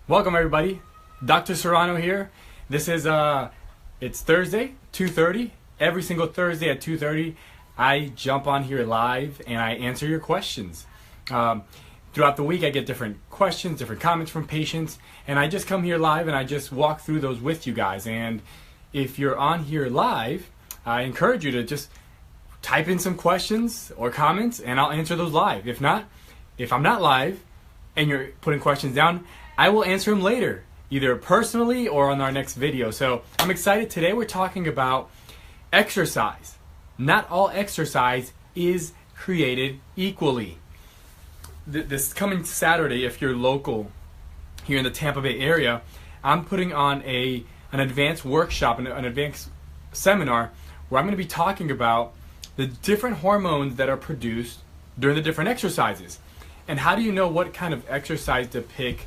Welcome everybody, Dr. Serrano here. This is it's Thursday, 2:30. Every single Thursday at 2:30, I jump on here live and I answer your questions. Throughout the week, I get different questions, different comments from patients, and I just come here live and I just walk through those with you guys. And if you're on here live, I encourage you to just type in some questions or comments, and I'll answer those live. If not, if I'm not live and you're putting questions down, I will answer them later, either personally or on our next video. So I'm excited. Today we're talking about exercise. Not all exercise is created equally. This coming Saturday, if you're local here in the Tampa Bay area, I'm putting on an advanced workshop, an advanced seminar, where I'm going to be talking about the different hormones that are produced during the different exercises. And how do you know what kind of exercise to pick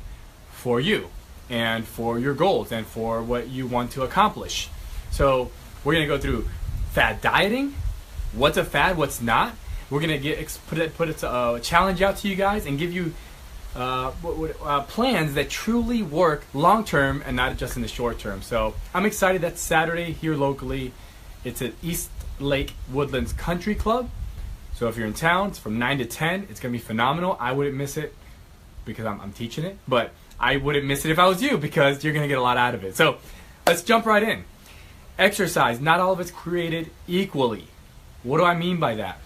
for you and for your goals and for what you want to accomplish? So we're going to go through fad dieting, what's a fad, what's not. We're going to put a challenge out to you guys and give you plans that truly work long term and not just in the short term. So I'm excited. That's Saturday here locally. It's at East Lake Woodlands Country Club. So if you're in town, it's from 9 to 10. It's going to be phenomenal. I wouldn't miss it because I'm teaching it, but I wouldn't miss it if I was you, because you're going to get a lot out of it. So let's jump right in. Exercise, not all of it's created equally. What do I mean by that?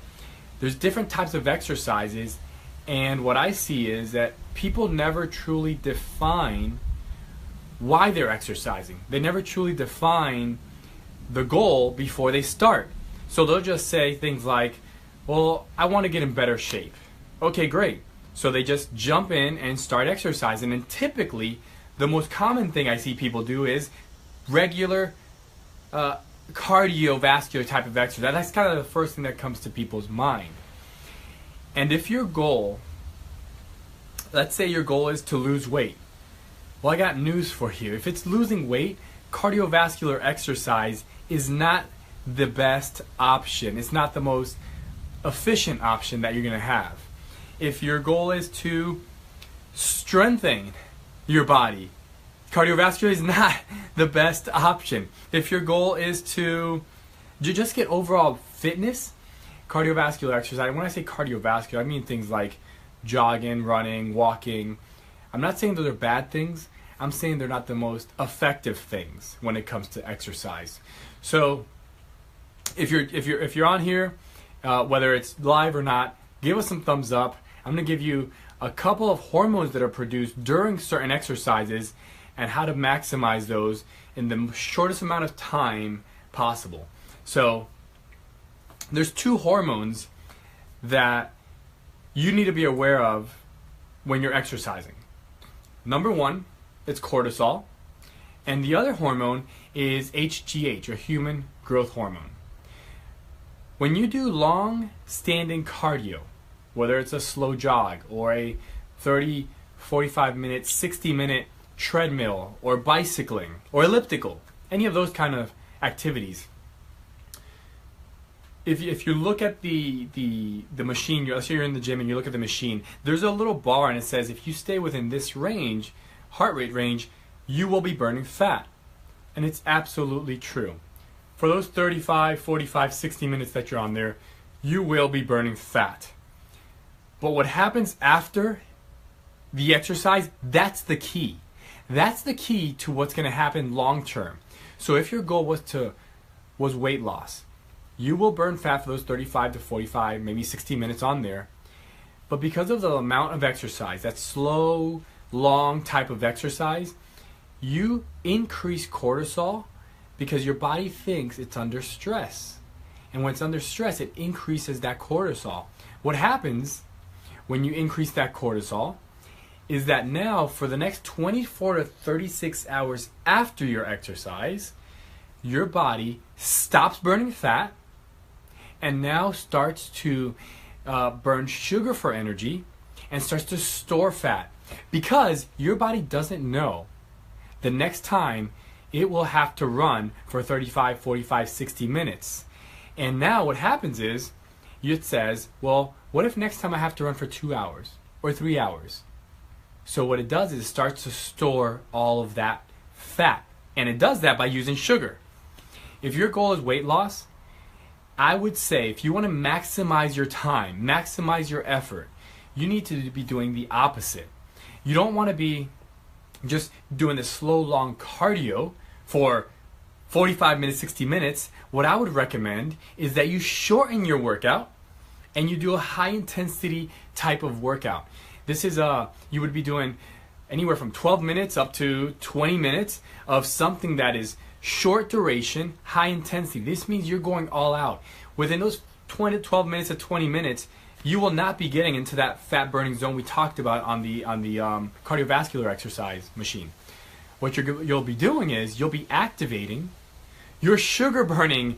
There's different types of exercises, and what I see is that people never truly define why they're exercising. They never truly define the goal before they start. So they'll just say things like, well, I want to get in better shape. Okay, great. So they just jump in and start exercising. And typically, the most common thing I see people do is regular cardiovascular type of exercise. That's kind of the first thing that comes to people's mind. And if your goal, let's say your goal is to lose weight. Well, I got news for you. If it's losing weight, cardiovascular exercise is not the best option. It's not the most efficient option that you're going to have. If your goal is to strengthen your body, cardiovascular is not the best option. If your goal is to just get overall fitness, cardiovascular exercise, when I say cardiovascular, I mean things like jogging, running, walking. I'm not saying those are bad things. I'm saying they're not the most effective things when it comes to exercise. So if you're on here, whether it's live or not, give us some thumbs up. I'm going to give you a couple of hormones that are produced during certain exercises and how to maximize those in the shortest amount of time possible. So there's two hormones that you need to be aware of when you're exercising. Number one, it's cortisol, and the other hormone is HGH, or human growth hormone. When you do long-standing cardio, whether it's a slow jog or a 30, 45 minute, 60 minute treadmill or bicycling or elliptical, any of those kind of activities, if you look at the machine, let's say you're in the gym and you look at the machine, there's a little bar and it says if you stay within this range, heart rate range, you will be burning fat. And it's absolutely true. For those 35, 45, 60 minutes that you're on there, you will be burning fat. But what happens after the exercise, that's the key. That's the key to what's going to happen long term. So if your goal was weight loss, you will burn fat for those 35 to 45, maybe 60 minutes on there. But because of the amount of exercise, that slow, long type of exercise, you increase cortisol because your body thinks it's under stress. And when it's under stress, it increases that cortisol. What happens when you increase that cortisol is that now for the next 24 to 36 hours after your exercise, your body stops burning fat and now starts to burn sugar for energy and starts to store fat, because your body doesn't know the next time it will have to run for 35, 45, 60 minutes. And now what happens is it says, well, what if next time I have to run for 2 hours or 3 hours? So what it does is it starts to store all of that fat. And it does that by using sugar. If your goal is weight loss, I would say if you want to maximize your time, maximize your effort, you need to be doing the opposite. You don't want to be just doing this slow, long cardio for 45 minutes, 60 minutes. What I would recommend is that you shorten your workout and you do a high intensity type of workout. This is you would be doing anywhere from 12 minutes up to 20 minutes of something that is short duration, high intensity. This means you're going all out. Within those 12 minutes to 20 minutes, you will not be getting into that fat burning zone we talked about on the cardiovascular exercise machine. What you'll be doing is you'll be activating your sugar burning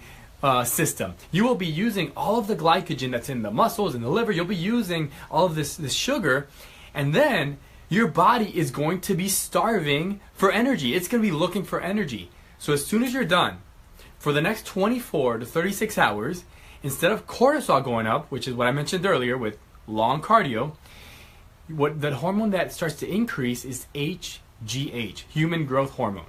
system. You will be using all of the glycogen that's in the muscles and the liver. You'll be using all of this sugar, and then your body is going to be starving for energy. It's going to be looking for energy. So as soon as you're done, for the next 24 to 36 hours, instead of cortisol going up, which is what I mentioned earlier with long cardio, what the hormone that starts to increase is HGH, human growth hormone.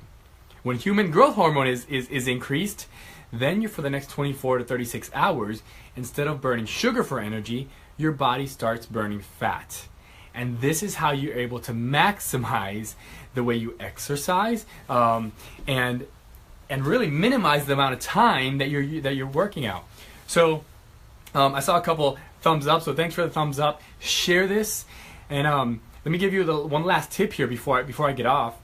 When human growth hormone is increased, then you, for the next 24 to 36 hours, instead of burning sugar for energy, your body starts burning fat. And this is how you're able to maximize the way you exercise, and really minimize the amount of time that you're working out. So I saw a couple thumbs up, so thanks for the thumbs up. Share this, and let me give you the one last tip here before I get off.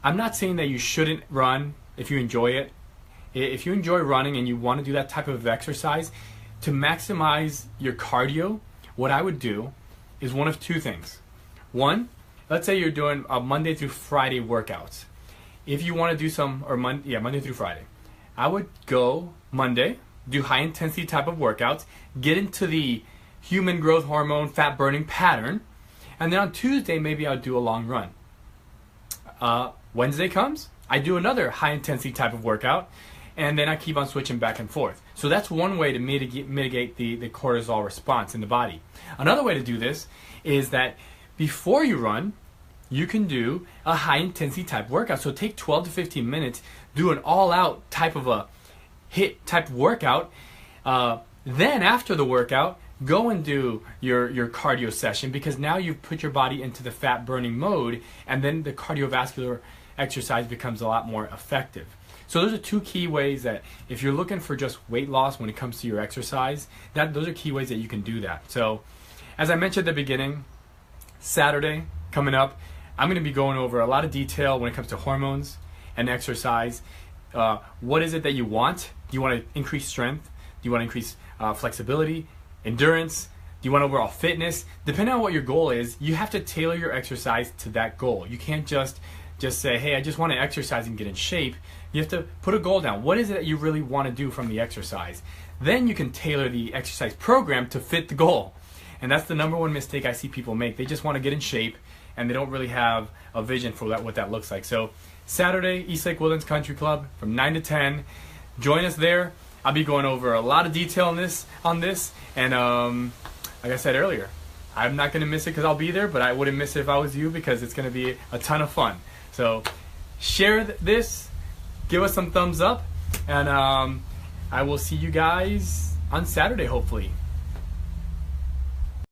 I'm not saying that you shouldn't run if you enjoy it. If you enjoy running and you want to do that type of exercise, to maximize your cardio, what I would do is one of two things. One, let's say you're doing a Monday through Friday workouts. If you want to do Monday through Friday, I would go Monday, do high intensity type of workouts, get into the human growth hormone fat burning pattern, and then on Tuesday maybe I'll do a long run. Wednesday comes, I do another high intensity type of workout, and then I keep on switching back and forth. So that's one way to mitigate the cortisol response in the body. Another way to do this is that before you run, you can do a high intensity type workout. So take 12 to 15 minutes, do an all out type of a HIIT type workout. Then after the workout, go and do your cardio session, because now you've put your body into the fat burning mode, and then the cardiovascular exercise becomes a lot more effective. So those are two key ways that if you're looking for just weight loss when it comes to your exercise, those are key ways that you can do that. So as I mentioned at the beginning, Saturday coming up, I'm going to be going over a lot of detail when it comes to hormones and exercise. What is it that you want? Do you want to increase strength? Do you want to increase flexibility, endurance? Do you want overall fitness? Depending on what your goal is, you have to tailor your exercise to that goal. You can't just say, hey, I just want to exercise and get in shape. You have to put a goal down. What is it that you really want to do from the exercise? Then you can tailor the exercise program to fit the goal. And that's the number one mistake I see people make. They just want to get in shape, and they don't really have a vision for what that looks like. So Saturday, Eastlake Woodlands Country Club from 9 to 10. Join us there. I'll be going over a lot of detail on this. And like I said earlier, I'm not going to miss it because I'll be there, but I wouldn't miss it if I was you, because it's going to be a ton of fun. So share this, give us some thumbs up, and I will see you guys on Saturday, hopefully.